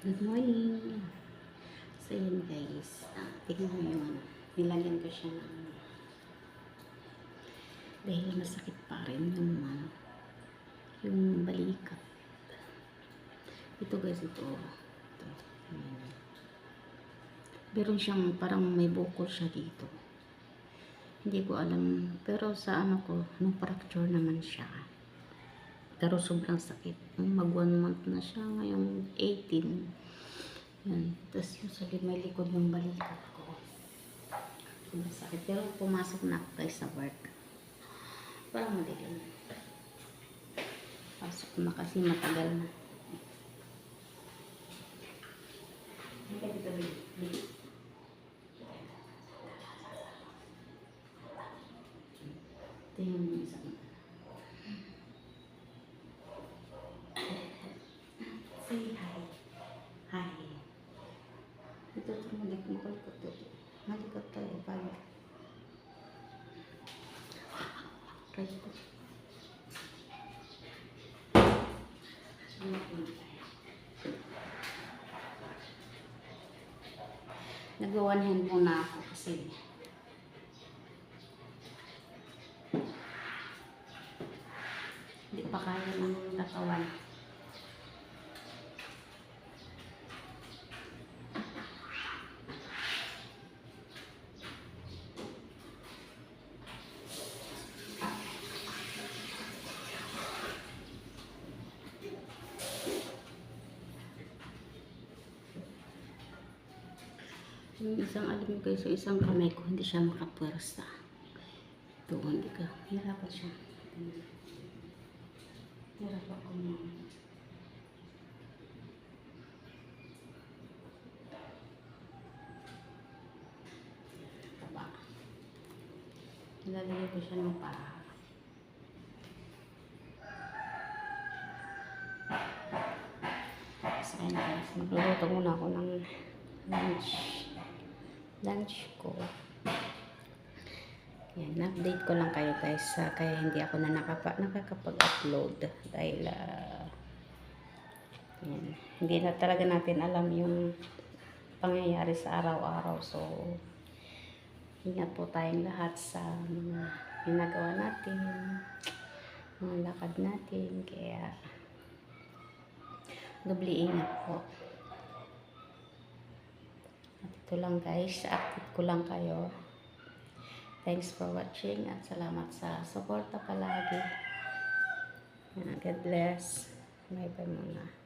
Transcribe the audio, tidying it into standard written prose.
Good morning. So yun guys, tignan mo yung nilagyan ko siya ng dahil masakit pa rin yung balikat. Ito guys, ito. Ayan. Meron siyang parang may bukol siya dito. Hindi ko alam, pero sa ano ko, fracture naman siya. Pero sobrang sakit. Mag 1 month na siya, ngayong 18. Yan. Tapos yung sa may likod yung balikat ko. Sobrang sakit. Pero pumasok na ako guys sa work. Parang madilim. Pasok na kasi matagal na. Ito yung isang say hi. Hi. Ito malikot to. Malikot to eh. Balik. Right ko. Nag-one hand muna ako kasi hindi pa kaya ng katawan. Yung isang alam mo guys, so isang kamay ko hindi siya makapwersa. Ito, hindi ka. Hirapan siya. Hirapan ko mo. Taba. Nilalagay ko siya ng para. So, guys, magluluto muna ako ng lunch ko. Yan, update ko lang kayo guys, kaya hindi ako na nakakapag-upload dahil yan, hindi na talaga natin alam yung pangyayari sa araw-araw. So ingat po tayong lahat sa mga ginagawa natin, mga lakad natin, kaya doble ingat po. At ito lang guys, update ko lang kayo. Thanks for watching at salamat sa suporta palagi. God bless. Bye bye muna.